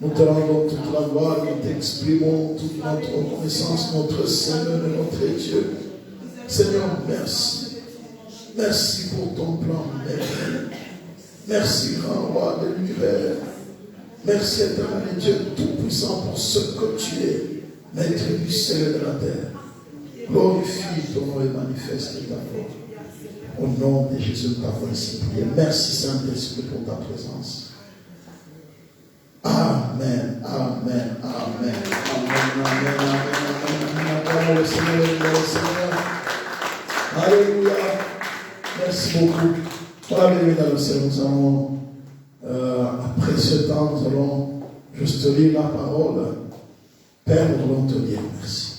Nous te rendons toute la gloire, nous t'exprimons toute notre reconnaissance, notre Seigneur et notre Dieu. Seigneur, merci. Merci pour ton plan merveilleux. Merci, grand roi de l'univers. Merci, éternel Dieu tout-puissant, pour ce que tu es, maître du ciel et de la terre. Glorifie ton nom et manifeste ta gloire. Au nom de Jésus, ta voix ainsi priée. Merci, Saint-Esprit, pour ta présence. Amen, amen, amen, amen, amen, amen, amen. Le Seigneur, le Seigneur. Alléluia. Merci beaucoup. Voilà, bien dans le Seigneur, nous allons, après ce temps, nous allons juste lire la parole. Père, nous voulons te dire merci.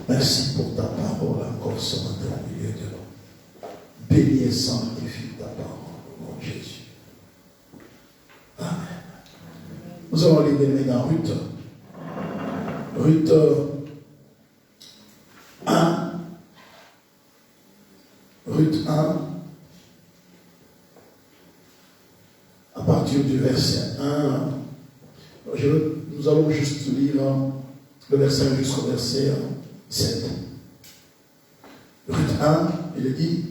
Merci pour ta parole encore ce matin au milieu de nous. Bénis et sanctifie ta parole, mon Jésus. Amen. Nous allons aller dans Ruth. Ruth 1. Ruth 1. À partir du verset 1 Nous allons juste lire le verset jusqu'au verset 7. Ruth 1, il est dit,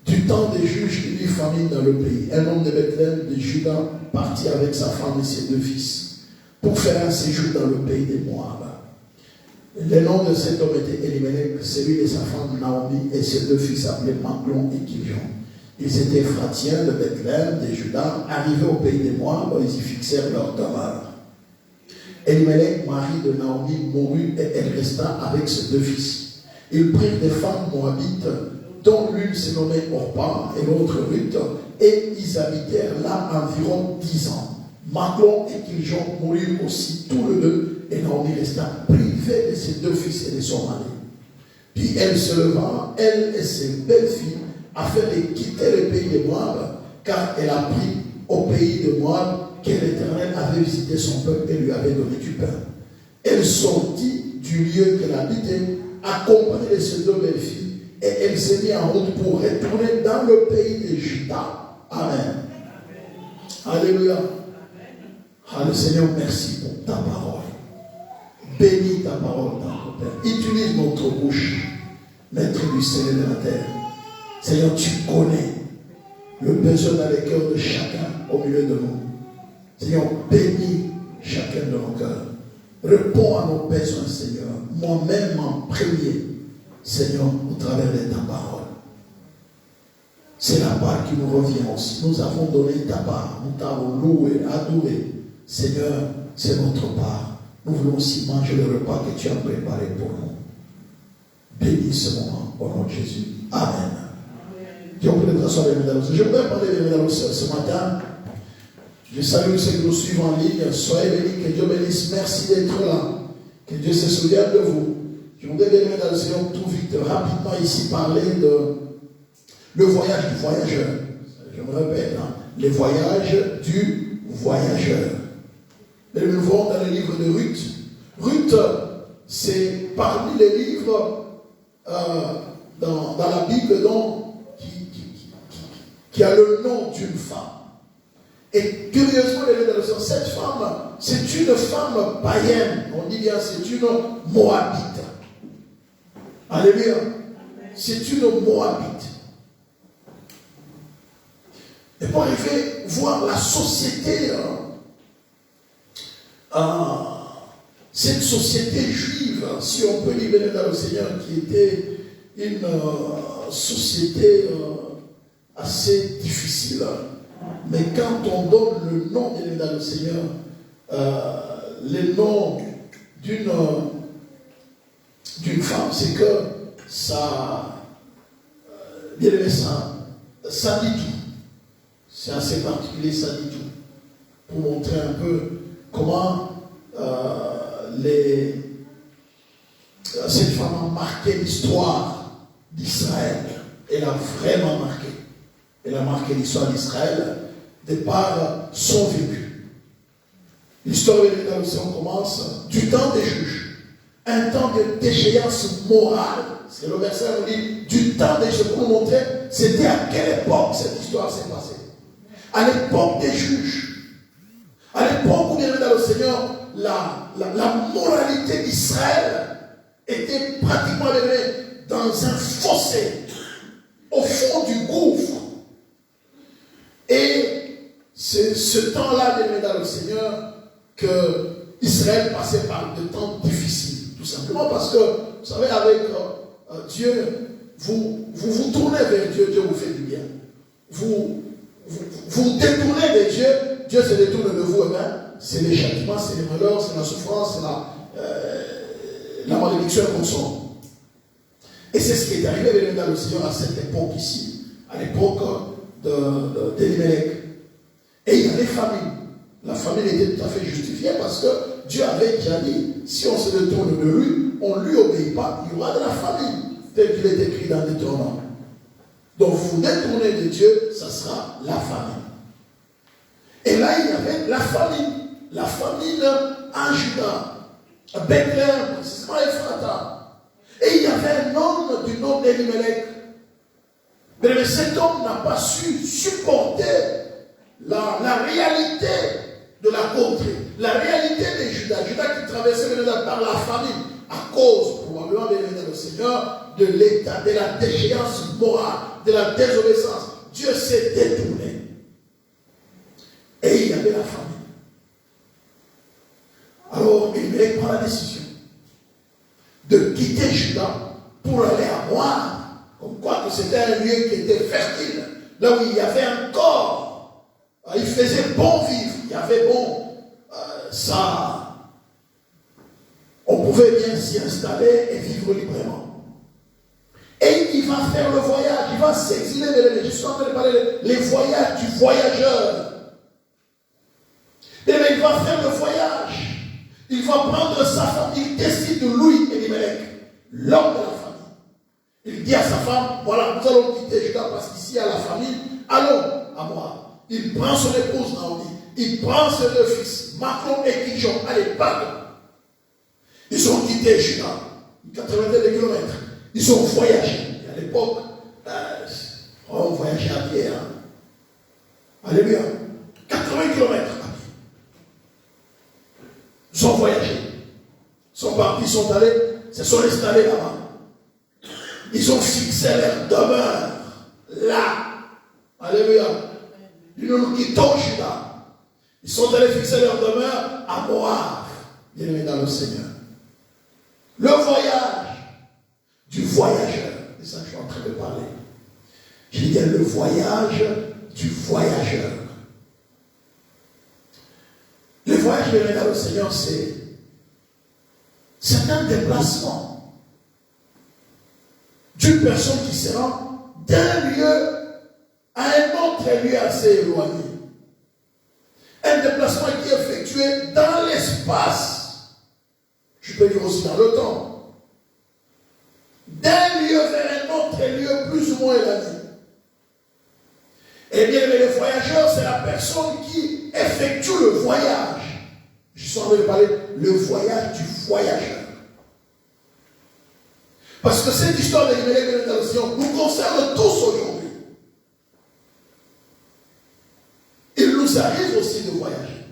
du temps des juges, il y eut famine dans le pays. Un homme de Bethléem de Juda partit avec sa femme et ses 2 fils pour faire un séjour dans le pays des Moab. Le nom de cet homme était Elimelech, celui de sa femme Naomi et ses 2 fils appelés Maglon et Kilion. Ils étaient Éphratiens de Bethléem, de Juda, arrivés au pays des Moab, ils y fixèrent leur demeure. Elimelech, mari de Naomi, mourut et elle resta avec ses 2 fils. Ils prirent des femmes moabites, dont l'une se nommait Orpa et l'autre Ruth, et ils habitèrent là environ 10 ans. Maglon et Kilion moururent aussi tous les 2, et Naomi resta privée de ses 2 fils et de son mari. Puis elle se leva, elle et ses belles-filles, afin de quitter le pays de Moab, car elle a pris au pays de Moab que l'Éternel avait visité son peuple et lui avait donné du pain. Elle sortit du lieu qu'elle habitait, accompagnée de ses 2 belles-filles, et elle s'est mise en route pour retourner dans le pays de Juda. Amen. Alléluia. Alléluia. Seigneur, merci pour ta parole. Bénis ta parole dans notre Père. Utilise notre bouche, maître du ciel et de la terre. Seigneur, tu connais le besoin dans les cœurs de chacun au milieu de nous. Seigneur, bénis chacun de nos cœurs. Réponds à nos besoins, Seigneur. Moi-même en premier, Seigneur, au travers de ta parole. C'est la part qui nous revient aussi. Nous avons donné ta part. Nous t'avons loué, adoré. Seigneur, c'est notre part. Nous voulons aussi manger le repas que tu as préparé pour nous. Bénis ce moment au nom de Jésus. Amen. Je voudrais parler de Médalos ce matin. Je salue ceux qui nous suivent en ligne. Soyez bénis, que Dieu bénisse. Merci d'être là. Que Dieu se souvienne de vous. Je voudrais bénir dans le Seigneur tout vite, rapidement ici parler de le voyage du voyageur. Je me répète, les voyages du voyageur. Et nous le voyons dans le livre de Ruth. Ruth, c'est parmi les livres dans la Bible qui a le nom d'une femme. Et curieusement, cette femme, c'est une femme païenne. On dit bien, c'est une Moabite. Alléluia. C'est une Moabite. Et pour arriver voir la société, cette société juive, si on peut libérer dans le Seigneur, qui était une société assez difficile. Mais quand on donne le nom dans le Seigneur, le nom d'une femme, c'est que ça, ça dit tout. C'est assez particulier, ça dit tout. Pour montrer un peu comment cette femme a marqué l'histoire d'Israël. Elle a vraiment marqué. Elle a marqué l'histoire d'Israël de par son vécu. L'histoire de l'État commence du temps des juges. Un temps de déchéance morale. C'est le verset qui dit du temps des juges. Pour nous montrer, c'était à quelle époque cette histoire s'est passée. À l'époque des juges. À l'époque où il y avait dans le Seigneur, la moralité d'Israël était pratiquement élevée dans un fossé, au fond du gouffre. Et c'est ce temps-là, bien dans le Seigneur, que Israël passait par des temps difficiles. Tout simplement parce que, vous savez, avec Dieu, vous tournez vers Dieu, Dieu vous fait du bien. Vous détournez de Dieu, Dieu se détourne de vous. C'est les châtiments, c'est les malheurs, c'est la souffrance, c'est la malédiction qu'on sort. Et c'est ce qui est arrivé bien dans le Seigneur à cette époque ici, à l'époque d'Elimelech. Et il y avait famine. La famine était tout à fait justifiée parce que Dieu avait déjà dit, si on se détourne de lui, on ne lui obéit pas, il y aura de la famine, tel qu'il est écrit dans Deutéronome. Donc vous vous détournez de Dieu, ça sera la famine. Et là, il y avait la famine en Juda, à Bethléem, précisément Ephrata. Et il y avait un homme du nom d'Elimelech. Mais cet homme n'a pas su supporter la réalité de la contrée. La réalité de Judas qui traversait par la famine, à cause, probablement, de le Seigneur, de l'état, de la déchéance morale, de la désobéissance. Dieu s'est détourné. Et il y avait la famine. Alors, il prend la décision de quitter Juda pour aller à Moab. Comme quoi que c'était un lieu qui était fertile, là où il y avait encore, il faisait bon vivre, il y avait bon, ça, on pouvait bien s'y installer et vivre librement. Et il va faire le voyage, il va s'exiler. Je suis en train de parler les voyages du voyageur. Et il va faire le voyage. Il va prendre sa femme, il décide de Louis Elimelech, l'homme de la famille. Il dit à sa femme, voilà, nous allons quitter Juda parce qu'ici il y a la famille, allons à moi. Il prend son épouse Naomi, il prend ses deux fils, Macron et Kijon, allez, pardon. Ils ont quitté Juda, 82 kilomètres. Ils ont voyagé. À l'époque, on voyageait à pied. Alléluia. 80 kilomètres. Ils ont voyagé. Ils sont partis, ils sont allés, se sont installés là-bas. Ils ont fixé leur demeure là. Alléluia. Nous quittons Juda. Ils sont allés fixer leur demeure à Moab. Bien-aimés dans le Seigneur. Le voyage du voyageur. C'est ça que je suis en train de parler. Je dis le voyage du voyageur. Le voyage, bien-aimés dans le Seigneur, c'est un déplacement d'une personne qui se rend d'un lieu à un autre lieu assez éloigné. Un déplacement qui est effectué dans l'espace. Je peux dire aussi dans le temps. D'un lieu vers un autre lieu plus ou moins éloigné. Eh bien, le voyageur, c'est la personne qui effectue le voyage. Je suis en train de parler le voyage du voyageur. Parce que cette histoire de l'Elimelech nous concerne tous aujourd'hui. Il nous arrive aussi de voyager.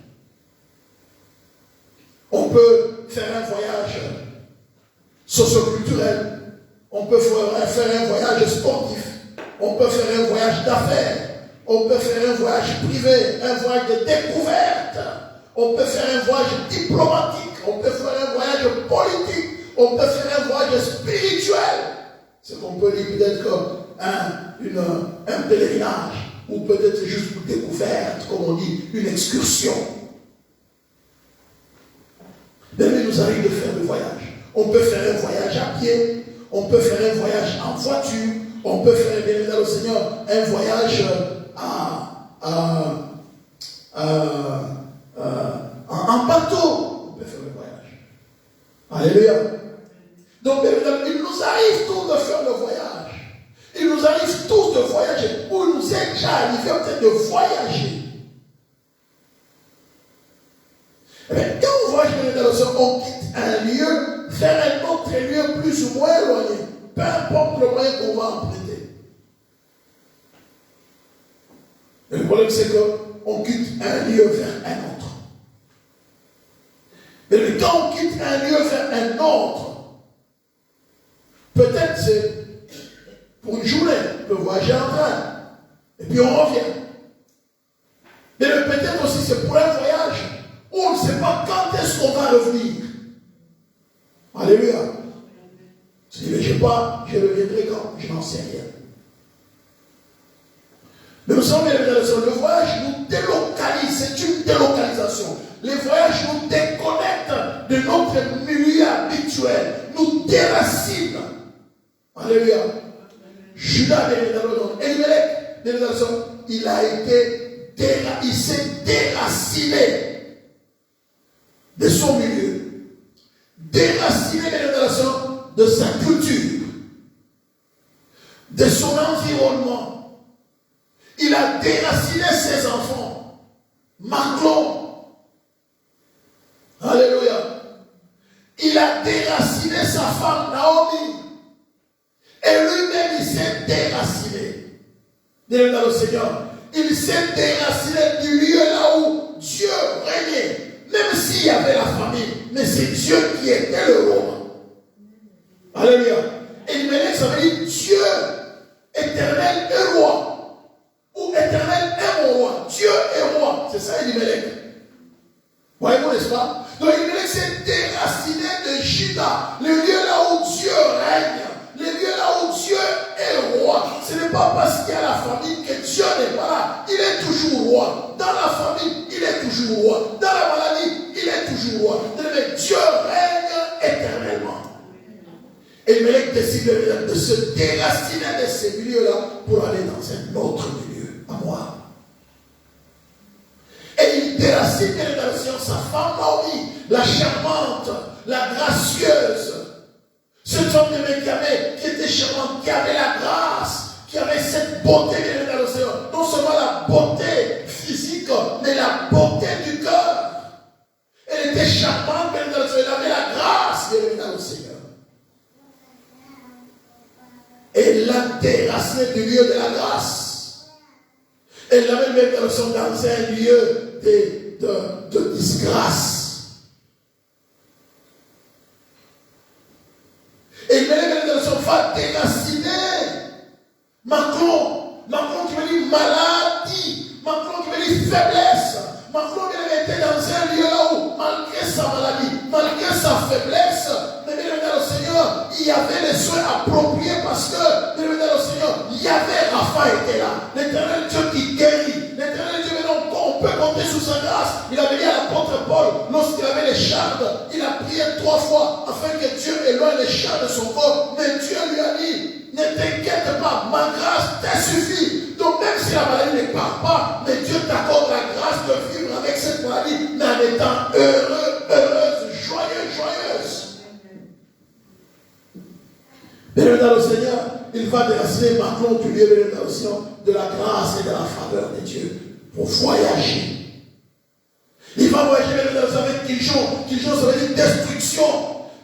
On peut faire un voyage socio-culturel. On peut faire un voyage sportif. On peut faire un voyage d'affaires. On peut faire un voyage privé, un voyage de découverte. On peut faire un voyage diplomatique. On peut faire un voyage politique. On peut faire un voyage spirituel. C'est qu'on peut dire peut-être comme un pèlerinage. Ou peut-être juste une découverte, comme on dit, une excursion. Mais il nous arrive de faire le voyage. On peut faire un voyage à pied. On peut faire un voyage en voiture. On peut faire, bien évidemment, le Seigneur, un voyage en bateau. On peut faire le voyage. Alléluia. Donc, bien évidemment, il nous arrive tous de faire le voyage. Il nous arrive tous de voyager. Ou il nous est déjà arrivé peut-être de voyager. Mais quand on voyage, on quitte un lieu vers un autre lieu plus ou moins éloigné. Peu importe le moyen qu'on va emprunter. Le problème, c'est qu'on quitte un lieu vers un autre. Mais quand on quitte un lieu vers un autre, peut-être c'est pour une journée, on peut voyager en train, et puis on revient. Mais peut-être aussi c'est pour un voyage où on ne sait pas quand est-ce qu'on va revenir. Alléluia. Je dis, mais je ne sais pas, je reviendrai quand, je n'en sais rien. Mais nous savons, le voyage nous délocalise, c'est une délocalisation. Les voyages nous déconnectent de notre milieu habituel, nous déracinent. Alléluia. Judas, Elimelech, il s'est déraciné de son milieu, déraciné de sa culture, de son environnement. Il a déraciné ses enfants. Macron. Alléluia. Il a déraciné sa femme Naomi. Et lui-même, il s'est déraciné. Bien dans le Seigneur. Il s'est déraciné du lieu là où Dieu régnait. Même s'il y avait la famille, mais c'est Dieu qui était le roi. Alléluia. Elimelech, ça veut dire Dieu éternel et roi. Ou éternel et mon roi. Dieu est roi. C'est ça Elimelech. Voyez-vous, n'est-ce pas? Donc Elimelech s'est déraciné de Juda, le lieu là où Dieu règne, le lieu là où Dieu est roi. Ce n'est pas parce qu'il y a la famille que Dieu n'est pas là. Il est toujours roi. Dans la famille, il est toujours roi. Dans la maladie, il est toujours roi. Mais Dieu règne éternellement. Elimelech décide de se déraciner de ces milieux-là pour aller dans un autre milieu, à moi. Et il déracine sa femme Naomi, la charmante, la gracieuse. Cette femme qui était charmante, qui avait la grâce, qui avait cette beauté dans l'océan. Non seulement la beauté physique, mais la beauté du cœur. Elle était charmante, elle avait la grâce dans l'océan. Et l'a déracinée du lieu de la grâce. Elle l'avait même dans un lieu de disgrâce. Et même dans son va déraciner. Macron qui veut dire maladie. Macron qui veut dire faiblesse. Macron qui était dans un lieu là où, malgré sa maladie, malgré sa faiblesse, mais le Seigneur, il y avait les soins appropriés parce que, le Seigneur, il y avait Rapha était là. L'éternel Dieu qui guérit. L'éternel Dieu, on peut compter sous sa grâce. Il avait dit à l'apôtre Paul, lorsqu'il avait les chardes, il a prié 3 fois afin que Dieu éloigne les chardes de son corps. Mais Dieu lui a dit, ne t'inquiète pas, ma grâce t'a suffi. Donc même si la maladie ne part pas, mais Dieu t'accorde la grâce de vivre avec cette maladie, mais en étant heureux, heureuse, joyeuse. Bien dans le Seigneur, il va déraciner Macron du lieu de l'élection de la grâce et de la faveur de Dieu pour voyager. Il va voyager avec Kiljon. Kiljon, ça veut dire destruction.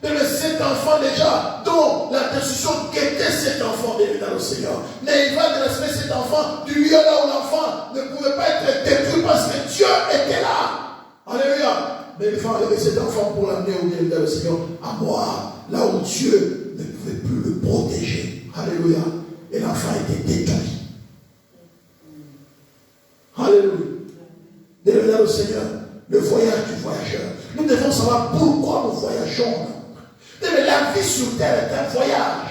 Mais cet enfant déjà, dont la destruction guettait cet enfant dans le Seigneur. Mais il va déraciner cet enfant du lieu là où l'enfant ne pouvait pas être détruit parce que Dieu était là. Alléluia. Mais il va enlever cet enfant pour l'amener au milieu dans le Seigneur, à moi, là où Dieu ne pouvait plus le protéger. Alléluia. Et l'enfant était détruit. Alléluia. Dans le Seigneur, le voyage du voyageur. Nous devons savoir pourquoi nous voyageons. Mais la vie sur terre est un voyage.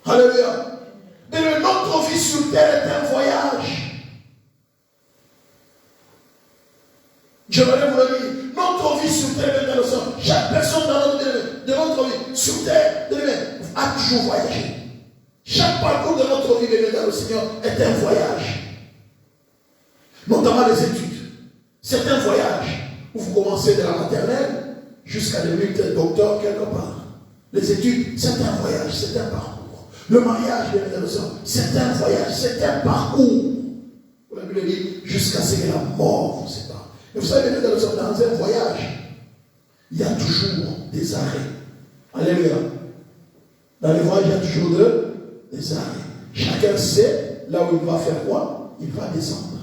Alléluia. Mais notre vie sur terre est un voyage. Je voudrais vous le dire. Notre vie sur terre est un voyage. Chaque personne de notre vie sur terre a toujours voyagé. Chaque parcours de notre vie dans le Seigneur est un voyage. Notamment les études. C'est un voyage où vous commencez de la maternelle jusqu'à devenir docteur quelque part. Les études, c'est un voyage, c'est un parcours. Le mariage, c'est un voyage, c'est un parcours. La Bible dit, jusqu'à ce que la mort vous sépare. Et vous savez, dans un voyage, il y a toujours des arrêts. Alléluia. Dans les voyages, il y a toujours des arrêts. Chacun sait là où il va faire quoi, il va descendre.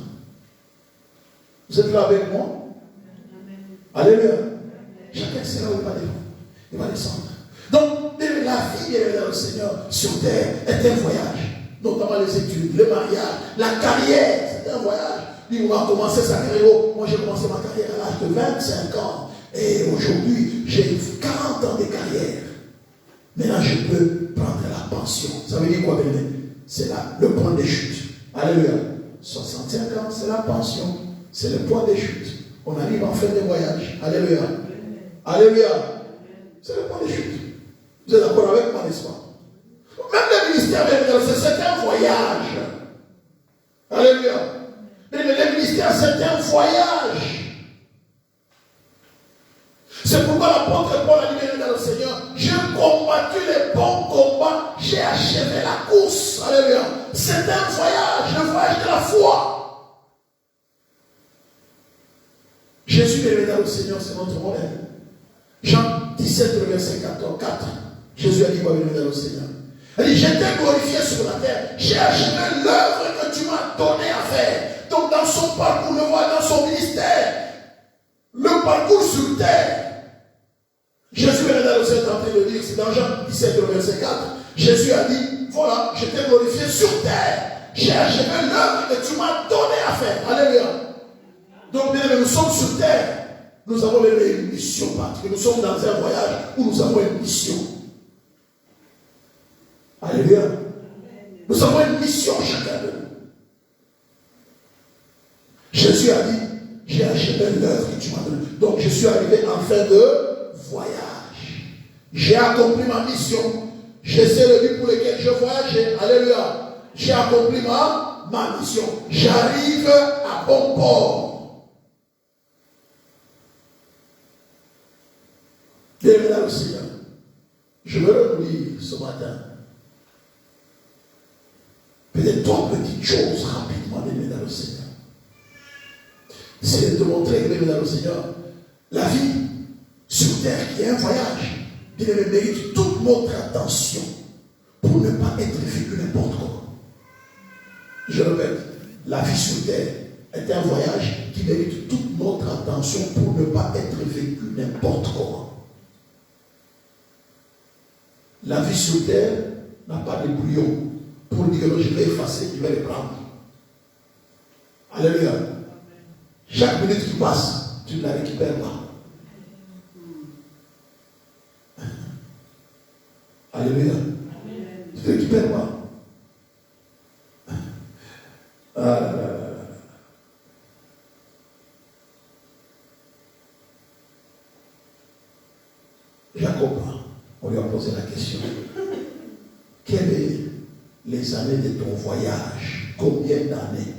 Vous êtes là avec moi? Alléluia. Chacun sait là où il va descendre. Donc, la vie dans le Seigneur sur terre est un voyage. Notamment les études, le mariage, la carrière, c'est un voyage. Il va commencer sa carrière. Moi, j'ai commencé ma carrière à l'âge de 25 ans. Et aujourd'hui, j'ai 40 ans de carrière. Maintenant, je peux prendre la pension. Ça veut dire quoi, bien? C'est le point de chute. Alléluia. 65 ans, c'est la pension. C'est le point de chute. On arrive en fin de voyage. Alléluia. Alléluia. C'est le point de chute. Vous êtes d'accord avec moi, n'est-ce pas? Même le ministère, c'est un voyage. Alléluia. Mais le ministère, c'est un voyage. C'est pourquoi l'apôtre Paul a dit dans le Seigneur, j'ai combattu les bons combats, j'ai achevé la course. Alléluia. C'est un voyage, le voyage de la foi. Jésus est dans le Seigneur, c'est notre modèle. Jean 17, verset 4. Jésus a dit quoi dans le Seigneur? Il dit, je t'ai glorifié sur la terre, j'ai achevé l'œuvre que tu m'as donné à faire. Donc dans son parcours, le voit dans son ministère. le parcours sur terre. Jésus est dans le ciel en train de dire, c'est dans Jean 17, verset 4. Jésus a dit, voilà, je t'ai glorifié sur terre. J'ai achevé l'œuvre que tu m'as donné à faire. Alléluia. Donc, bien aimé, nous sommes sur terre. Nous avons une mission, parce que nous sommes dans un voyage où nous avons une mission. Alléluia. Nous avons une mission chacun de nous. Jésus a dit, j'ai achevé l'œuvre que tu m'as donnée. Donc, je suis arrivé en fin de voyage. J'ai accompli ma mission. Je sais le but pour lequel je voyage. Alléluia. J'ai accompli ma mission. J'arrive à bon port. Bienvenue dans le Seigneur. Je veux vous dire ce matin. Peut-être trois petites choses rapidement, bienvenue dans le Seigneur. C'est de montrer que bienvenue dans le Seigneur, la vie sur terre qui est un voyage, bien aimé, mérite toute notre attention pour ne pas être vécu n'importe comment. Je répète, la vie sur terre est un voyage qui mérite toute notre attention pour ne pas être vécu n'importe comment. La vie sur terre n'a pas de bouillon pour dire que je vais effacer, je vais les prendre. Alléluia. Chaque minute qui passe, tu ne la récupères pas. Alléluia. Tu ne récupères pas. Jacob, on lui a posé la question. Quelles sont les années de ton voyage? Combien d'années?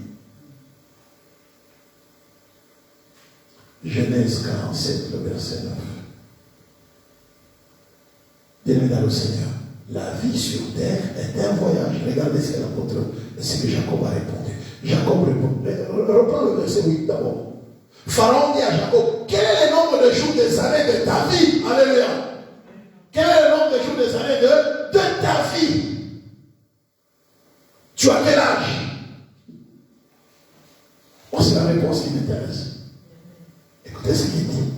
Genèse 47, le verset 9. Bien-aimé dans le Seigneur, la vie sur terre est un voyage. Regardez ce que l'apôtre, ce que Jacob a répondu. Jacob répond, reprends le verset 8 d'abord. Pharaon dit à Jacob, quel est le nombre de jours des années de ta vie? Alléluia. Quel est le nombre de jours des années de ta vie? Tu as quel âge? Moi, c'est la réponse qui m'intéresse. Écoutez ce qu'il dit.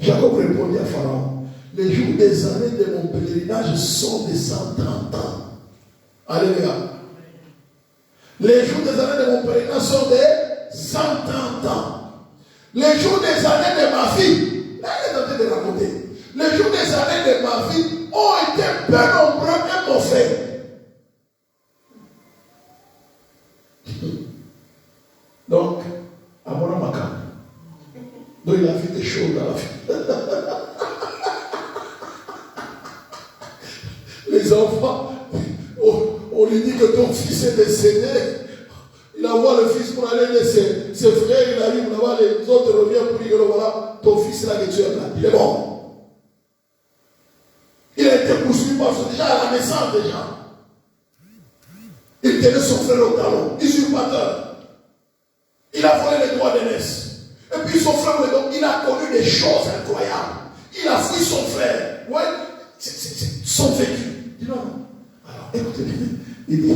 Jacob répondit à Pharaon, les jours des années de mon pèlerinage sont de 130 ans. Alléluia. Les jours des années de mon pèlerinage sont de 130 ans. Les jours des années de ma vie, là il est en train de raconter. Les jours des années de ma vie ont été peu nombreux et mauvais. Donc, à mon amaka. Donc il a fait des choses dans la vie. Les enfants, on lui dit que ton fils est décédé. Il envoie le fils pour aller aider ses frères. Il arrive là-bas, les autres reviennent pour dire que voilà, ton fils là que tu es là, il est mort. Il a été poursuivi par son déjà à la naissance déjà. Il tenait son frère au talon, usurpateur. Il a volé les droits d'aînesse. Et puis son frère, il a connu des choses incroyables. Il a fui son frère. Ouais, c'est son vécu. Il dit non. Alors, écoutez bien. Il dit,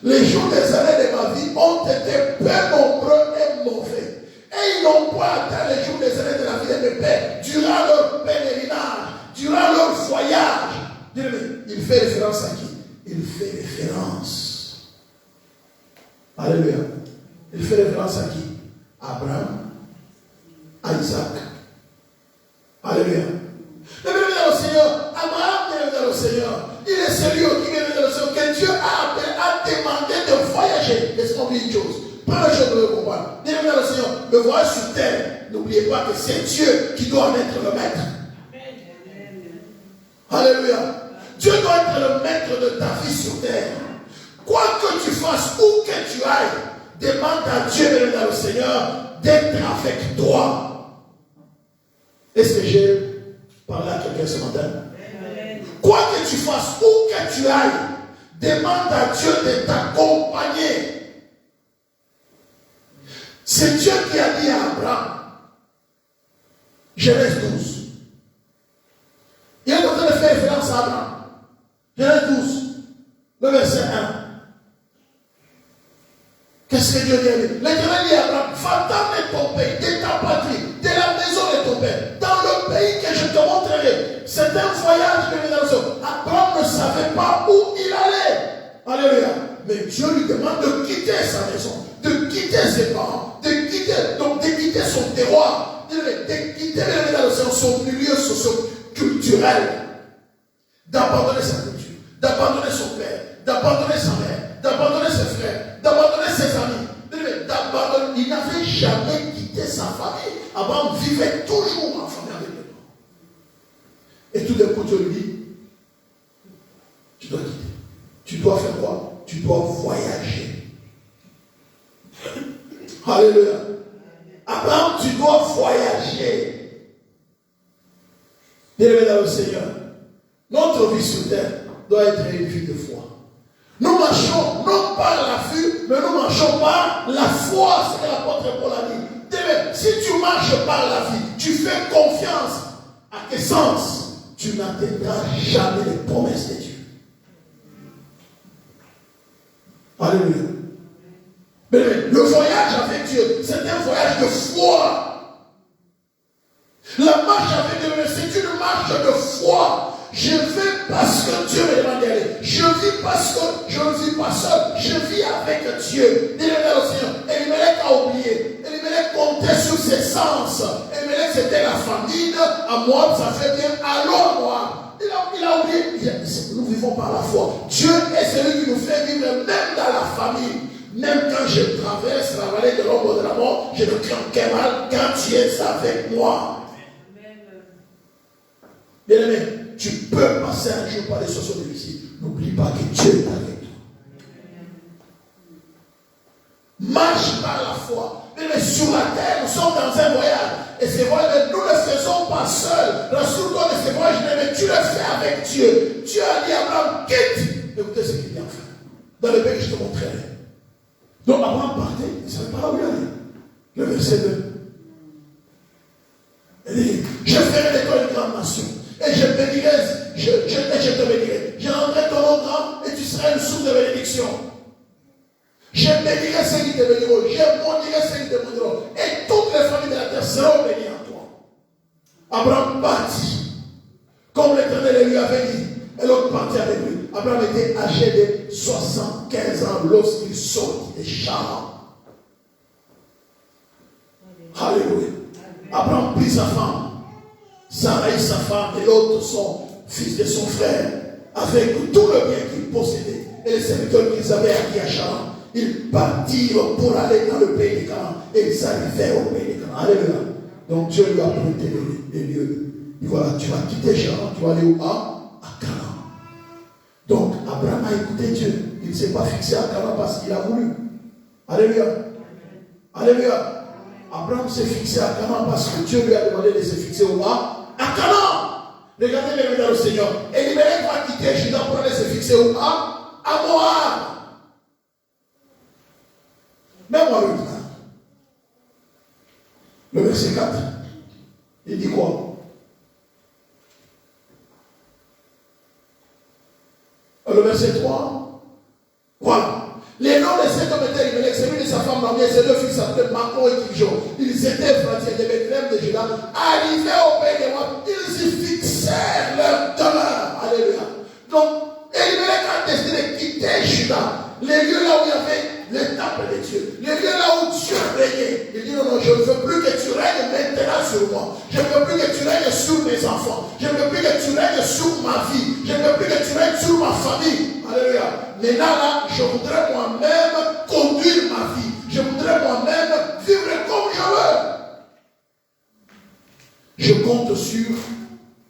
les jours des années de ma vie ont été peu nombreux et mauvais. Et ils n'ont pas atteint les jours des années de la vie de mes pères. Durant leur pèlerinage, durant leur voyage. Il fait référence à qui? Il fait référence. Alléluia. Il fait référence à qui? Abraham, à Isaac. Alléluia. Bienvenue dans le Seigneur. Abraham, bienvenue dans le Seigneur. Il est celui qui vient dans le Seigneur que Dieu a demandé de voyager. Laisse-moi dire une chose. Première chose de le comprendre. Bienvenue dans le Seigneur. Le voyage sur terre. N'oubliez pas que c'est Dieu qui doit en être le maître. Alléluia. Dieu doit être le maître de ta vie sur terre. Quoi que tu fasses, où que tu ailles, demande à Dieu, bienvenue dans le Seigneur, d'être avec toi. Est-ce que j'ai parlé à quelqu'un ce matin? Quoi que tu fasses, où que tu ailles, demande à Dieu de t'accompagner. C'est Dieu qui a dit à Abraham, Genèse 12. Il est en train de faire référence à Abraham. Genèse 12, le verset 1. Qu'est-ce que Dieu dit à lui? L'Éternel dit à Abraham, va-t'en de ton pays, de ta patrie, de la maison de ton père, dans le pays que je te montrerai. C'est un voyage de rédemption. Abraham ne savait pas où il allait. Alléluia. Mais Dieu lui demande de quitter sa maison, de quitter ses parents, de quitter son terroir, de quitter son milieu socio-culturel, d'abandonner sa culture, d'abandonner son père, d'abandonner sa mère, d'abandonner ses frères, d'abandonner ses amis. Il n'avait jamais quitté sa famille. Abraham vivait toujours en famille avec les parents. Et tout d'un coup, Dieu lui dit, tu dois quitter. Tu dois faire quoi? Tu dois voyager. Alléluia. Abraham, tu dois voyager. Bien-aimé dans le Seigneur, notre vie sur terre doit être une vie de foi. Nous marchons non par la vue, mais nous marchons par la foi, c'est ce que l'apôtre Paul a dit. Si tu marches par la vie, tu fais confiance à tes sens, tu n'atteindras jamais les promesses de Dieu. Alléluia. Mais le voyage avec Dieu, c'est un voyage de foi. La marche avec Dieu, c'est une marche de foi. Je vais parce que Dieu me demande d'y aller. Je vis parce que je ne vis pas seul. Je vis avec Dieu. Dis-le au Seigneur. Elimelech a oublié. Elimelech comptait sur ses sens. Elimelech, c'était la famine. À moi, ça fait bien. Allons à moi. Il a oublié. Nous vivons par la foi. Dieu est celui qui nous fait vivre même dans la famille. Même quand je traverse la vallée de l'ombre de la mort, je ne crains qu'un mal quand tu es avec moi. Bien-aimé, tu peux passer un jour par des situations difficiles. N'oublie pas que Dieu est avec toi. Marche par la foi. Mais sur la terre, nous sommes dans un voyage. Et ce voyage, nous ne le faisons pas seuls. Rassure-toi de ce voyage, mais tu le fais avec Dieu. Dieu a dit à Abraham, quitte. Écoutez ce qu'il vient faire. Dans le pays que je te montrerai. Donc Abraham partait, il ne savait pas là où il allait. Le verset 2. Il dit, je ferai de toi une grande nation. Et je bénirai, je te bénirai. Je rendrai ton nom grand et tu seras une source de bénédiction. Je bénirai ceux qui te béniront. Je maudirai ceux qui te maudiront. Et toutes les familles de la terre seront bénies en toi. Abraham partit. Comme l'Éternel lui avait dit. Et l'autre partit avec lui. Abraham était âgé de 75 ans lorsqu'il sortit des champs. Alléluia. Abraham prit sa femme. Sarai, sa femme, et l'autre son fils de son frère, avec tout le bien qu'ils possédaient et les serviteurs qu'ils avaient acquis à Charan. Ils partirent pour aller dans le pays de Canaan et ils arrivèrent au pays de Canaan. Alléluia. Donc Dieu lui a prêté les lieux. Et voilà, tu vas quitter Charan, tu vas aller où? À Canaan. Donc Abraham a écouté Dieu. Il ne s'est pas fixé à Canaan parce qu'il a voulu. Alléluia. Alléluia. Abraham s'est fixé à Canaan parce que Dieu lui a demandé de se fixer où? À Canaan. Regardez les dans le Seigneur. Elimelech va quitter Juda pour aller se fixer où? À Moab. Même-moi le verset 4. Il dit quoi? Le verset 3. Voilà. Les noms de cet homme étaient Elimelech, celui de sa femme Naomi et ses deux fils s'appelaient Macron et Kiljo. Ils étaient frontières de Bethléem de Juda. Arrivés au pays de Moab, ils y fixèrent leur demeure. Alléluia. Donc, Elimelech a décidé de quitter Juda, les lieux là où il y avait le temple de Dieu, les lieux là où Dieu régnait. Il dit non, je ne veux plus que tu règnes maintenant sur moi. Je ne veux plus que tu règnes sur mes enfants. Je ne veux plus que tu règnes sur ma vie. Je ne veux plus que tu règnes sur ma famille. Alléluia. Maintenant là, je voudrais moi-même conduire ma vie. Je voudrais moi-même vivre comme je veux. Je compte sur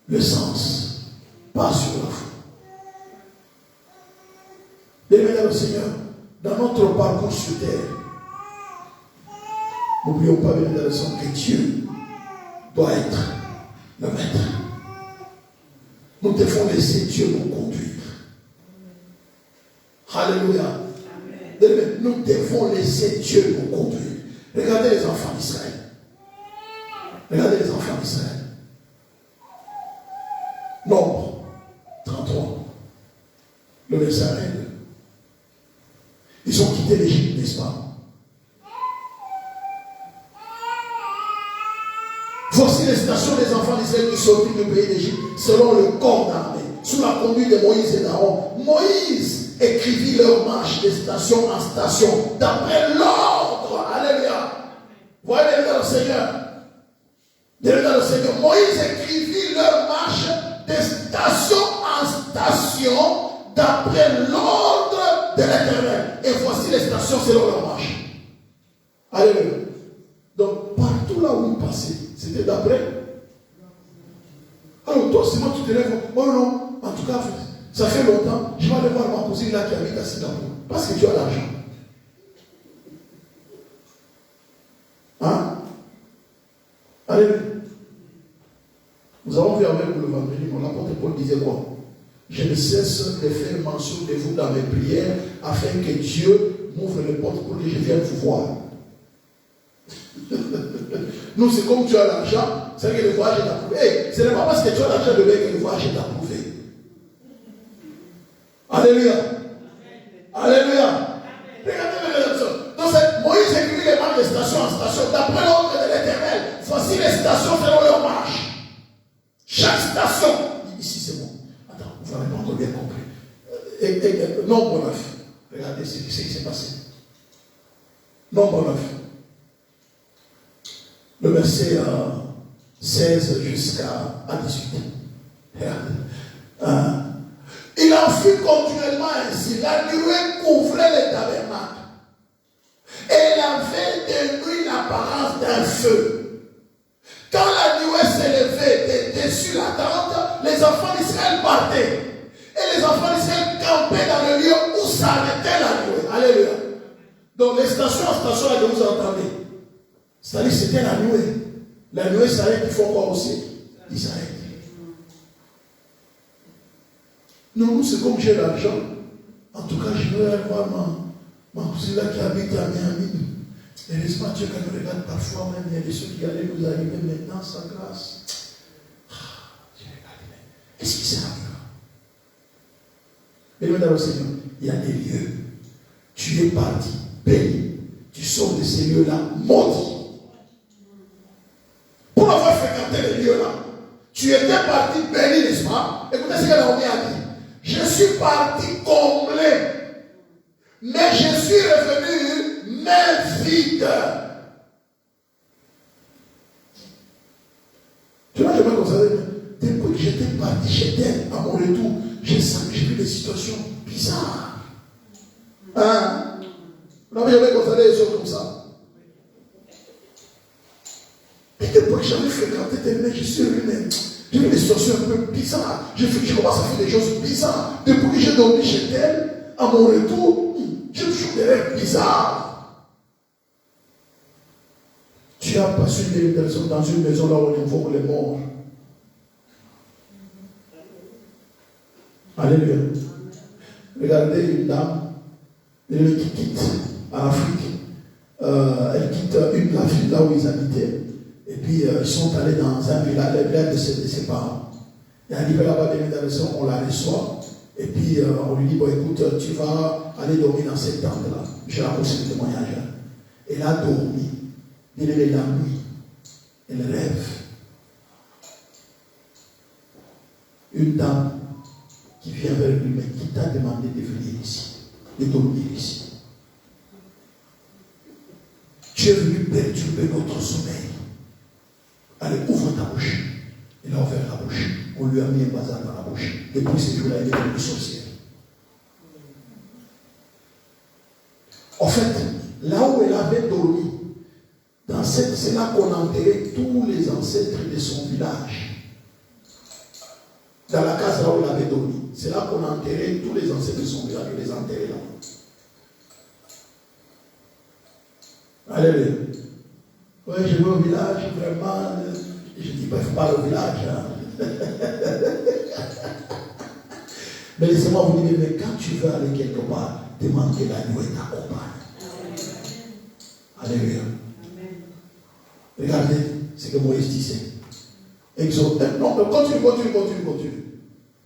le sens, pas sur la foi. Bien-aimés dans le Seigneur, dans notre parcours sur terre, n'oublions pas bien la leçon que Dieu doit être le maître. Nous devons laisser Dieu nous conduire. Alléluia. Amen. Nous devons laisser Dieu nous conduire. Regardez les enfants d'Israël. Regardez les enfants d'Israël. Nombre 33. Le verset 22. Ils ont quitté l'Égypte, n'est-ce pas? les stations des enfants d'Israël qui sortirent du pays d'Égypte selon le corps d'armée, sous la conduite de Moïse et d'Aaron. Moïse écrivit leur marche de station en station, d'après l'ordre. Alléluia. Voyez le Seigneur. Le Seigneur. Moïse écrivit leur marche de station en station, d'après l'ordre de l'Éternel. Et voici les stations selon leur marche. Alléluia. Donc, partout là où il passait, c'était d'après. Alors, toi, c'est moi qui te lèves. Oh non, en tout cas, ça fait longtemps. Je vais aller voir ma cousine là qui habite à Singapour. Parce que tu as l'argent. Hein? Alléluia. Nous avons vu avec vous le vendredi, mon apôtre Paul disait quoi? Je ne cesse de faire mention de vous dans mes prières afin que Dieu m'ouvre les portes pour que je vienne vous voir. Nous, c'est comme tu as l'argent, c'est que le voyage est approuvé. Hey, ce n'est pas parce que tu as l'argent de que le voyage est approuvé. Alléluia. Alléluia. Regardez. Donc, Moïse écrit les marches de station en station, d'après l'ordre de l'Éternel. Voici les stations selon leur marche. Chaque station. Ici, c'est bon. Attends, vous n'avez pas encore bien compris. Nombre 9. Regardez ce qui s'est passé. Nombre 9. Le verset 16 jusqu'à 18. Regardez. Il en fut continuellement ainsi. La nuée couvrait les tabernacles. Et elle avait de nuit l'apparence d'un feu. Quand la nuée s'élevait de dessus la tente, les enfants d'Israël partaient. Et les enfants d'Israël campaient dans le lieu où s'arrêtait la nuée. Alléluia. Donc les stations en station là que vous entendez, c'est-à-dire c'était la nuée. La nuée s'arrête, il faut quoi aussi? Il s'arrête. Non, nous c'est comme j'ai l'argent. En tout cas, je vais aller voir ma cousine là qui habite à Miami. Et laisse-moi Dieu qu'elle nous regarde parfois même. Il y a des choses qui allaient nous arriver maintenant, sa grâce. J'ai regardé, mais qu'est-ce qui s'est arrivé? Mais maintenant, Seigneur, il y a des lieux. Tu es parti, béni. Tu sors de ces lieux-là, maudit. Pour avoir fréquenté les lieux-là, tu étais parti béni, n'est-ce pas? Écoutez ce que Naomi a dit. Je suis parti comblé, mais je suis revenu main vide. Tu vois, je me constaté, depuis que j'étais parti chez elle, à mon retour, j'ai vu des situations bizarres. Hein? Vous n'avez jamais constaté des choses comme ça? Et depuis que j'avais fréquenté tes mains, je suis revenu. J'ai vu des situations un peu bizarres. Je commence à faire des choses bizarres. Depuis que j'ai dormi chez elle, à mon retour, j'ai toujours des rêves bizarres. Tu as passé une personne dans une maison là où on invoque les morts. Alléluia. Regardez une dame qui quitte en Afrique. Elle quitte la ville là où ils habitaient. Et puis ils sont allés dans un village, le village de ses parents. Et arrivé là-bas, on la reçoit. Et puis on lui dit, bon écoute, tu vas aller dormir dans cette tente-là. Je raconte le témoignage. Elle a dormi. Elle est la nuit. Elle rêve. Une dame qui vient vers lui, mais qui t'a demandé de venir ici, de dormir ici. Tu es venu perturber notre sommeil. Allez, ouvre ta bouche. Il a ouvert la bouche. On lui a mis un bazar dans la bouche. Depuis ce jour-là, il est devenu sorcière. En fait, là où elle avait dormi, c'est là qu'on enterrait tous les ancêtres de son village. Dans la case là où elle avait dormi, c'est là qu'on enterrait tous les ancêtres de son village. On les enterrait là. Alléluia. Oui, je vais au village, vraiment. Je dis pas, il ne faut pas aller au village. Hein. Mais laissez-moi vous dire, mais quand tu veux aller quelque part, demande que la nuit t'accompagne. Alléluia. Regardez ce que Moïse disait. Exode. Non, continue.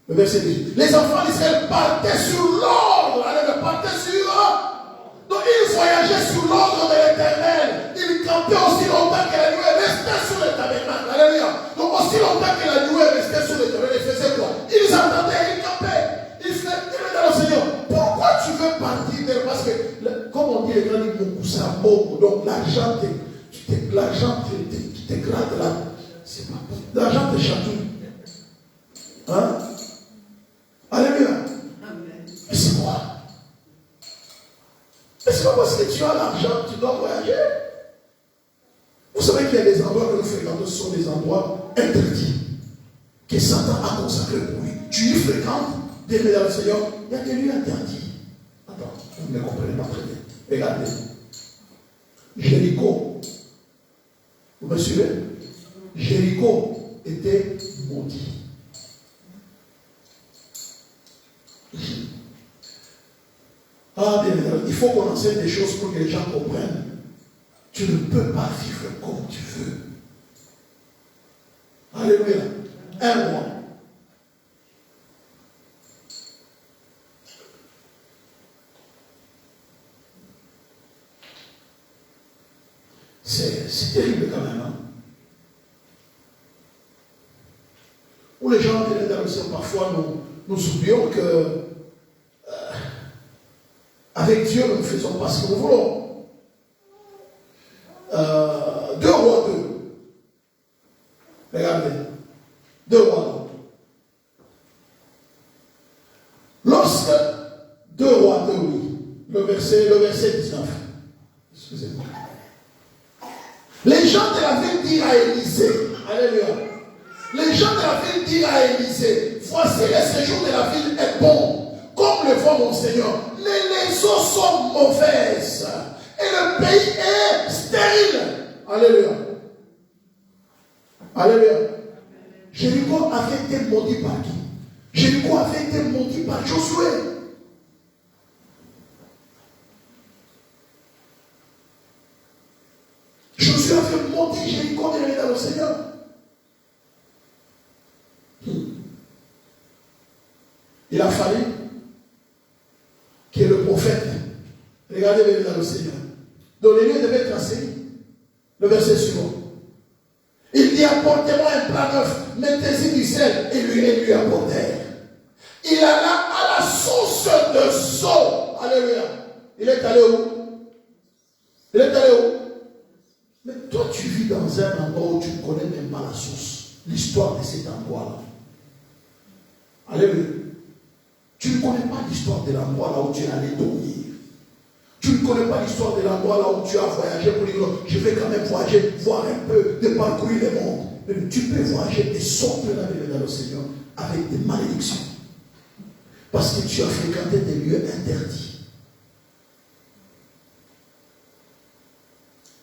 Le verset 18. Les enfants d'Israël partaient sur l'ordre. Alléluia, partaient sur. Donc ils voyageaient sur l'ordre de l'Éternel. Ils campaient aussi longtemps que la nuit restait sur le tabernacle. Alléluia. ça pauvre. Donc l'argent t'écrase là. C'est pas bon. L'argent te chatouille. Hein? Alléluia. Mais c'est quoi? Mais c'est pas parce que tu as l'argent que tu dois voyager. Vous savez qu'il y a des endroits que nous fréquentons, ce sont des endroits interdits, que Satan a consacrés pour lui. Tu y fréquentes, des mesdames et Seigneur, il y a des lieux interdits. Attends, vous ne me comprenez pas très bien. Regardez. Jéricho. Vous me suivez? Jéricho était maudit. Ah, bien, il faut qu'on enseigne des choses pour que les gens comprennent. Tu ne peux pas vivre comme tu veux. Alléluia. Un mois. C'est terrible quand même. Hein? Où les gens viennent dans le ciel, parfois nous oublions que avec Dieu, nous ne faisons pas ce que nous voulons. 2 rois 2. Regardez. 2 rois 2. Lorsque 2 rois 2, oui. Le verset 19. Excusez-moi. Les gens de la ville dirent à Élisée. Alléluia. Les gens de la ville dirent à Élisée, voici le séjour de la ville est bon, comme le voit mon Seigneur. Mais les eaux sont mauvaises. Et le pays est stérile. Alléluia. Alléluia. Jéricho avait été maudit par qui? Jéricho avait été maudit par Josué. Josué avait maudit Jéricho de dans le Seigneur. Il a fallu que le prophète, regardez bien dans le Seigneur, dont les lieux devaient être enseigner. Le verset suivant. Il dit, apportez-moi un plat neuf, mettez-y du sel, et lui apportèrent. Il alla à la source de Zo. Alléluia. Il est allé où? Il est allé où? Mais toi, tu vis dans un endroit où tu ne connais même pas la source, l'histoire de cet endroit-là. Alléluia. Tu ne connais pas l'histoire de l'endroit là où tu es allé dormir. Tu ne connais pas l'histoire de l'endroit là où tu as voyagé pour dire je vais quand même voyager, voir un peu, de parcourir le monde. Mais tu peux voyager et sortir dans le Seigneur avec des malédictions. Parce que tu as fréquenté des lieux interdits.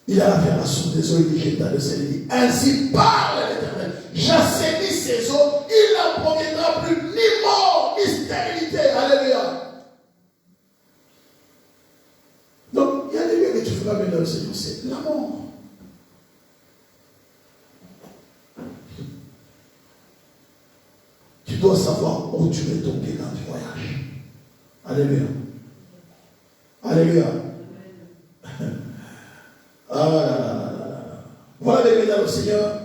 Il alla vers la source des eaux, il dit jeta le sel, il dit ainsi parle l'Éternel, j'assainis ces eaux, il n'en proviendra plus ni mort, ni stérilité. Alléluia. Donc, il y a des lieux que tu feras bien dans le Seigneur, c'est la mort. Tu dois savoir où tu veux tomber quand tu voyages. Alléluia. Alléluia. Ah là là là là. Voilà les dans le Seigneur.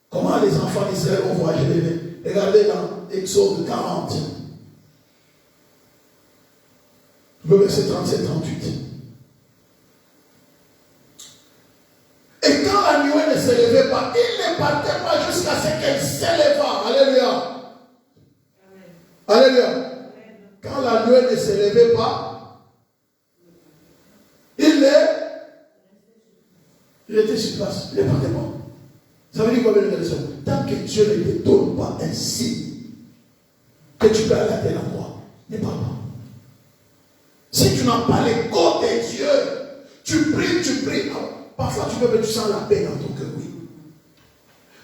Comment les enfants d'Israël ont voyagé. Regardez dans Exode 40. Le verset 37-38. Et quand la nuée ne s'élevait pas, il ne partait pas jusqu'à ce qu'elle s'élevât. Alléluia. Alléluia. Quand la nuée ne s'élevait pas, il était sur place. Il ne partait pas. Ça veut dire quoi, bien sûr? Tant que Dieu ne te donne pas un signe que tu peux aller à tel endroit, ne parle pas. Si tu n'as pas l'écho de Dieu, tu pries. Parfois tu sens la paix dans ton cœur, oui.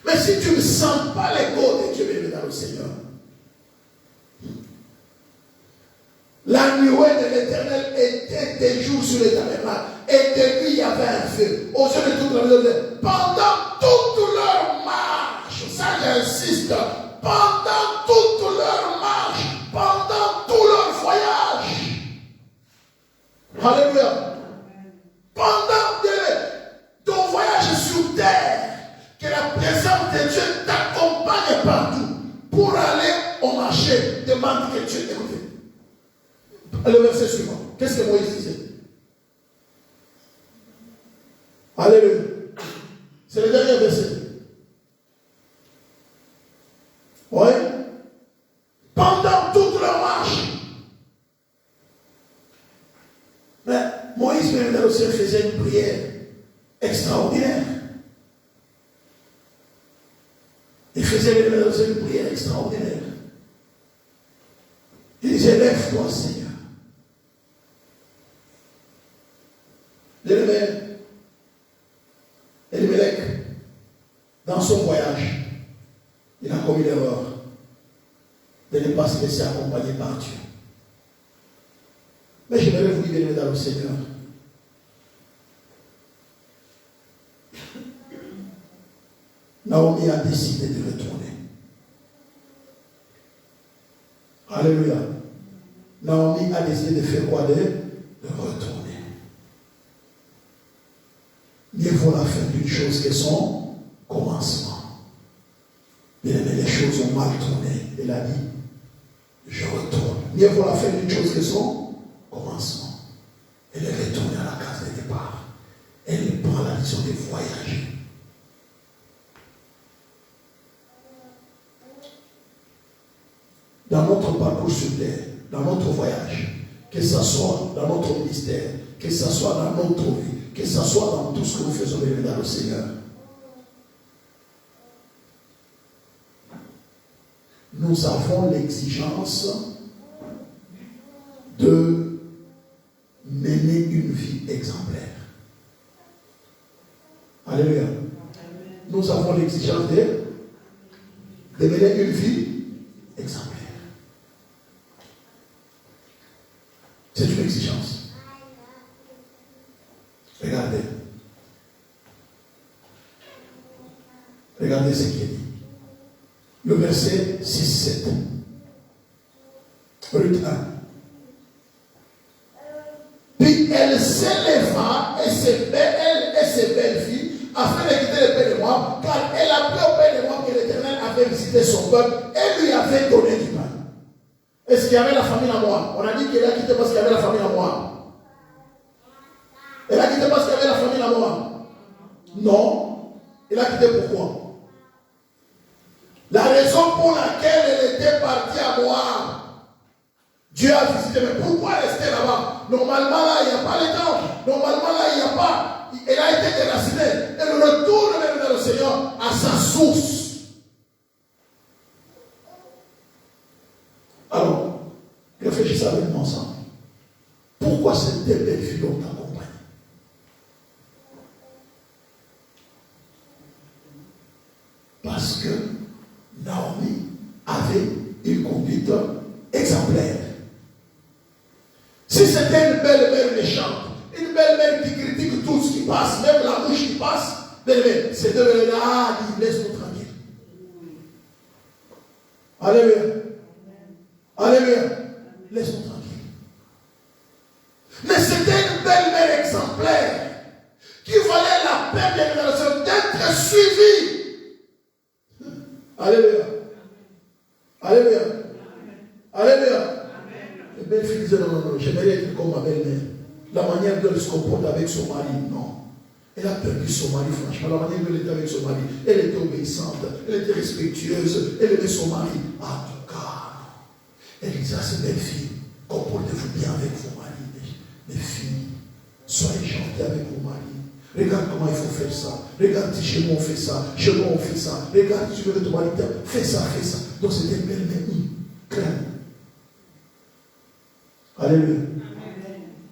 Mais si tu ne sens pas l'écho de Dieu, bien dans le Seigneur, la nuée de l'Éternel était des jours sur les tabernacles. Et de lui, il y avait un feu. Au sein de toute la maison, pendant toute leur marche, ça j'insiste, pendant toute leur marche, pendant tout leur voyage. Alléluia. Pendant ton voyage sur terre, que la présence de Dieu t'accompagne partout. Pour aller au marché, demande que Dieu t'écoute. Le verset suivant. Qu'est-ce que Moïse disait? Alléluia. C'est le dernier verset. Oui. Pendant toute leur marche. Mais Moïse, même dans le ciel, faisait une prière extraordinaire. Il faisait une prière extraordinaire. Il disait, lève-toi, Seigneur. Elimelech, dans son voyage, il a commis l'erreur de ne pas se laisser accompagner par Dieu. Mais j'aimerais vous libérer dans le Seigneur. Naomi a décidé de retourner. Alléluia. Naomi a décidé de faire quoi? De retourner. Mieux vaut la fin d'une chose que son commencement. Bien aimé, les choses ont mal tourné. Elle a dit, je retourne. Mieux vaut la fin d'une chose que son commencement. Elle est retournée à la case de départ. Elle prend la décision de voyager. Dans notre parcours sur terre, dans notre voyage, que ce soit dans notre ministère, que ce soit dans notre vie, que ce soit dans tout ce que nous faisons dans le Seigneur, nous avons l'exigence de mener une vie exemplaire. Alléluia. Nous avons l'exigence de mener une vie exemplaire. C'est une exigence. Regardez. Regardez ce qu'il dit. Le verset 6-7. Ruth 1. Puis elle s'éleva et ses belles filles afin de quitter le pays de Moab, car elle a pris au pays de Moab que l'Éternel avait visité son peuple et lui avait donné du pain. Est-ce qu'il y avait la famine à Moab? On a dit qu'elle a quitté parce qu'il y avait la famine à Moab. Elle a quitté parce qu'il y avait la famine à Moab. Non. Elle a quitté pourquoi? La raison pour laquelle elle était partie à Moab, Dieu a visité. Mais pourquoi rester là-bas? Normalement là, il n'y a pas les temple. Normalement là, il n'y a pas. Elle a été déracinée. Elle retourne même vers le Seigneur à sa source. Alors, réfléchissez avec moi ensemble. Pourquoi cette belle fille l'ont accompagnée? Parce que Naomi avait une conduite exemplaire. Si c'était une belle mère méchante, une belle mère qui critique tout ce qui passe, même la mouche qui passe, c'est de là, laisse-nous tranquille. Alléluia. Alléluia. Laisse-nous tranquille. Mais c'était une belle mère exemplaire qui valait la peine d'être suivie. Alléluia. Alléluia. Alléluia. Les belles filles disaient non, j'aimerais être comme ma belle-mère. La manière dont elle se comporte avec son mari, non. Elle a perdu son mari, franchement. La manière dont elle était avec son mari, elle était obéissante, elle était respectueuse, elle aimait son mari. En tout cas, non. Elle disait à ses belles filles, comportez-vous bien avec vos maris, mes filles. Soyez gentils avec vos maris. Regarde comment il faut faire ça. Regarde si chez moi on fait ça. Chez moi on fait ça. Regarde si tu veux que ton mari fais ça, fais ça. Donc c'était une belle mère. Crainte. Alléluia.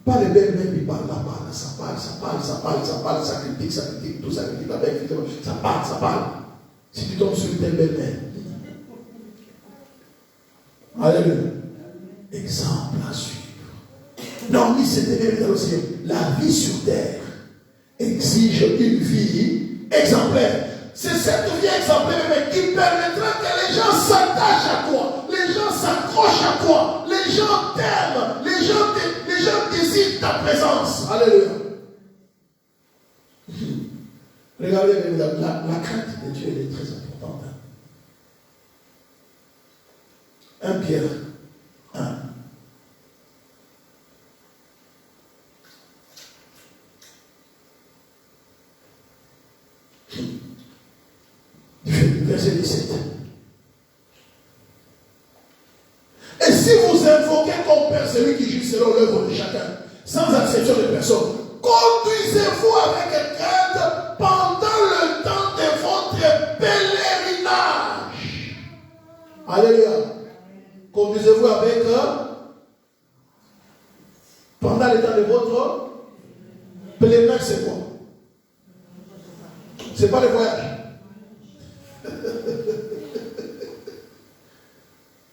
Pas les belles mères qui parlent là-bas. Ça parle, ça critique, tout ça critique. La belle fille, ça parle. Si tu tombes sur une telle belle mère. Alléluia. Exemple à suivre. Non, mais c'était bien aussi. La vie sur terre exige une vie exemplaire. C'est cette vie exemplaire qui permettra que les gens s'attachent à toi, les gens s'accrochent à toi, les gens t'aiment, les gens désirent ta présence. Alléluia. Regardez, la crainte de Dieu, elle est très importante. 1 Pierre 1. Verset 17. Et si vous invoquez comme Père celui qui juge selon l'œuvre de chacun, sans acception de personne, conduisez-vous avec crainte pendant le temps de votre pèlerinage. Alléluia. Conduisez-vous avec pendant le temps de votre pèlerinage, c'est quoi? C'est pas le voyage.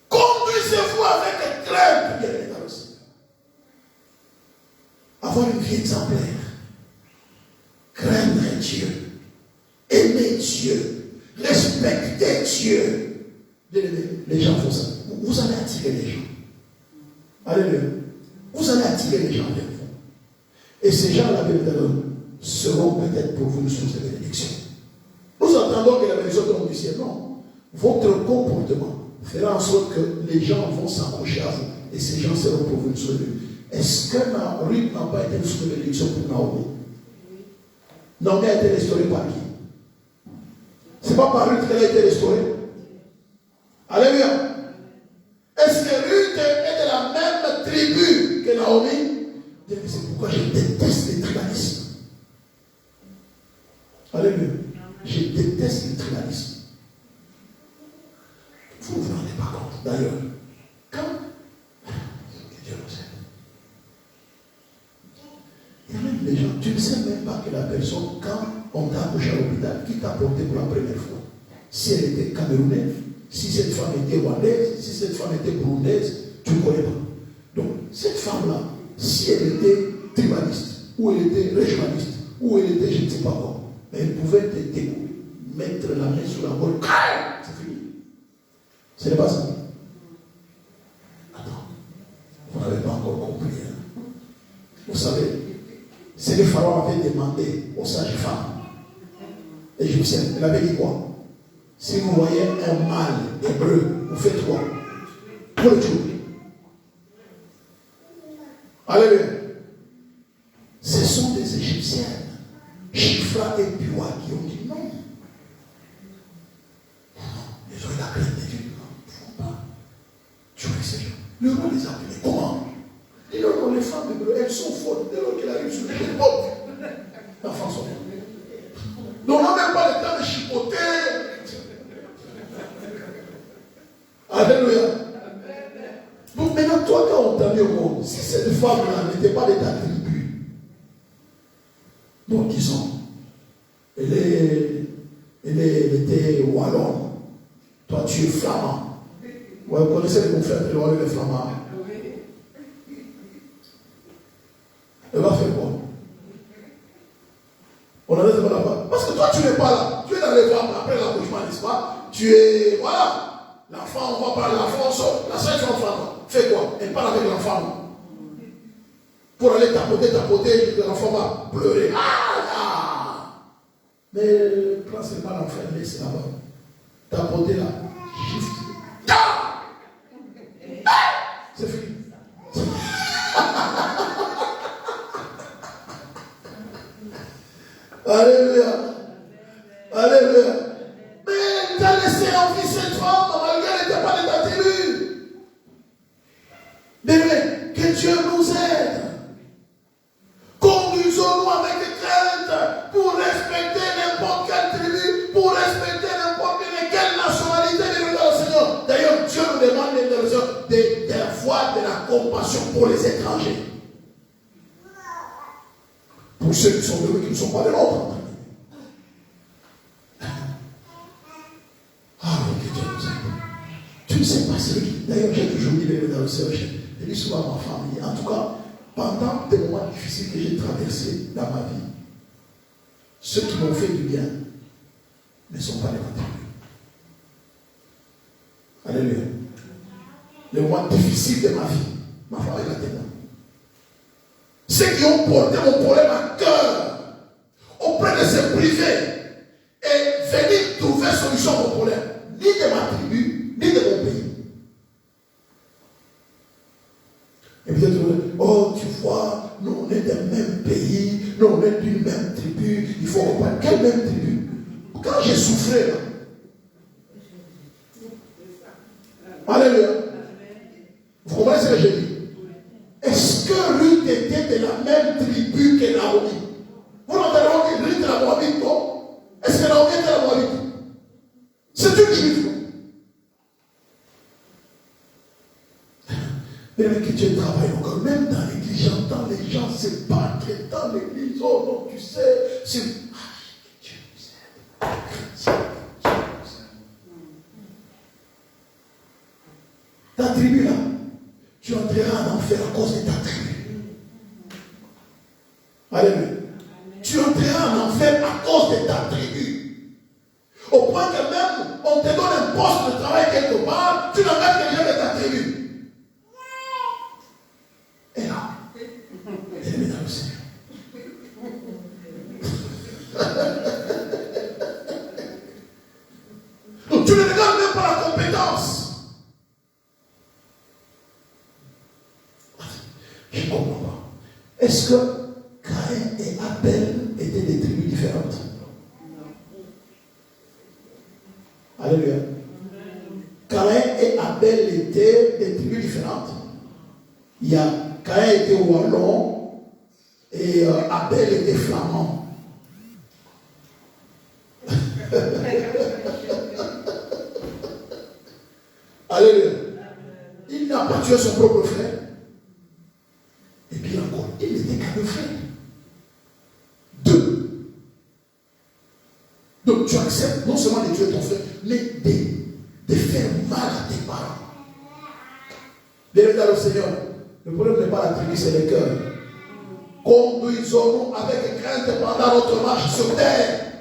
Conduisez-vous avec crainte, bien les gars aussi. Avoir une vie exemplaire. Craindre Dieu. Aimer Dieu. Respecter Dieu. Les gens font ça. Vous allez attirer les gens. Alléluia. Vous allez attirer les gens vers vous. Et ces gens-là, seront peut-être pour vous une source de bénédiction. Nous entendons que la bénédiction tombe du ciel. Non. Votre comportement fera en sorte que les gens vont s'accrocher à vous. Et ces gens seront pour vous une source de bénédiction. Est-ce que Ruth n'a pas été une source de bénédiction pour Naomi? Naomi a été restaurée par qui? C'est pas par Ruth qu'elle a été restaurée. Alléluia. Est-ce que Ruth est de la même tribu que Naomi? C'est pourquoi je déteste le tribalisme. Alléluia. Je déteste le tribalisme. Vous ne vous rendez pas compte. D'ailleurs, quand que Dieu nous aide. Il y a même des gens, tu ne sais même pas que la personne, quand on t'a accouché à l'hôpital, qui t'a porté pour la première fois, si elle était camerounaise, si cette femme était rwandaise, si cette femme était burundaise, tu ne connais pas. Donc, cette femme-là, si elle était tribaliste, ou elle était régionaliste, ou elle était je ne sais pas quoi, mais elle pouvait te découper, mettre la main sur la gueule, c'est fini. Ce n'est pas ça. Attends, vous n'avez pas encore compris. Hein? Vous savez, c'est le pharaon avait demandé aux sages femmes égyptiennes, il avait dit quoi? Si vous voyez un mâle hébreu, vous faites quoi? Pour le tuer. Alléluia. Ce sont des Égyptiennes, Shifra et Pua, qui ont dit non. Non, ils ont eu la crainte de Dieu. Non, il ne faut pas tuer ces gens. Le roi les a appelés. Comment? Et non, les femmes hébreues, elles sont fortes. Dès lors qu'elles arrivent sur les portes, l'enfant sont bien. Donc on n'a même pas le temps de chipoter. Alléluia. Donc maintenant, toi, quand on t'a mis au monde, si cette femme-là n'était pas de ta tribu, donc disons, elle était wallonne, toi tu es flamand. Ouais, vous connaissez les confrères de wallon et les flamands. Elle va faire quoi? On en est là-bas. Parce que toi tu n'es pas là. Tu es dans les femmes après l'accouchement, n'est-ce pas? Tu es, voilà. L'enfant, on va parler, l'enfant sort. La seule femme fait quoi? Elle parle avec l'enfant. Pour aller tapoter, l'enfant va pleurer. Ah! Mais prends seulement l'enfant, laisse là-bas. Tapoter là. Shift. Ah! C'est fini. Alléluia. Alléluia. Mais tu as laissé en vie cette femme, malgré qu'elle n'était pas de ta tribu. Mais que Dieu nous aide. Conduisons-nous avec crainte pour respecter n'importe quelle tribu, pour respecter n'importe quelle nationalité de Seigneur. D'ailleurs, Dieu nous demande d'avoir de la compassion pour les étrangers. Pour ceux qui sont de nous, qui ne sont pas de l'autre. Ah, que Dieu nous aide. Tu ne sais pas ce qui. D'ailleurs, j'ai toujours dit dans le Seigneur, je dis souvent à ma famille, en tout cas, pendant des moments difficiles que j'ai traversés dans ma vie, ceux qui m'ont fait du bien ne sont pas les matériaux. Alléluia. Les moments difficiles de ma vie, ma femme est la témoin. Ceux qui ont porté mon problème à cœur, auprès de ces privés, et venir trouver solution à mon problème, ni de ma tribu, ni de mon pays. Et peut-être, oh, tu nous on est d'un même pays, nous on est d'une même tribu, il faut comprendre quelle même tribu. quand j'ai souffré là, alléluia, vous comprenez ce que je dis? Est-ce que Ruth était de la même tribu que Naomi? Vous l'entendez, Ruth est la Moabite, non? Est-ce que Naomi était la Moabite? C'est une juive. Mais que Dieu travaille encore, même dans l'église, j'entends les gens se battre dans l'église. Oh non, tu sais, c'est. Dieu vous aime. Ta tribu là, tu entreras en enfer à cause de ta tribu. Alléluia. Tu entreras en enfer à cause de ta tribu. Au point que même on te donne un poste de travail quelque part, tu n'engages quelqu'un de ta tribu. Et là, elle est dans le Seigneur. Donc tu ne regardes même pas la compétence. Je ne comprends pas. Est-ce que Caïn et Abel étaient des tribus différentes? Alléluia. Caïn et Abel étaient des tribus différentes. Il y a Caïn était wallon et Abel était flamand. Alléluia. Il n'a pas tué son propre frère. Et puis encore, il n'était qu'à deux frères. Deux. Donc tu acceptes non seulement de tuer ton frère, mais de faire mal à tes parents. Bienvenue dans le Seigneur. Le problème n'est pas la tribu, c'est le cœur. Conduisons-nous avec crainte pendant notre marche sur terre.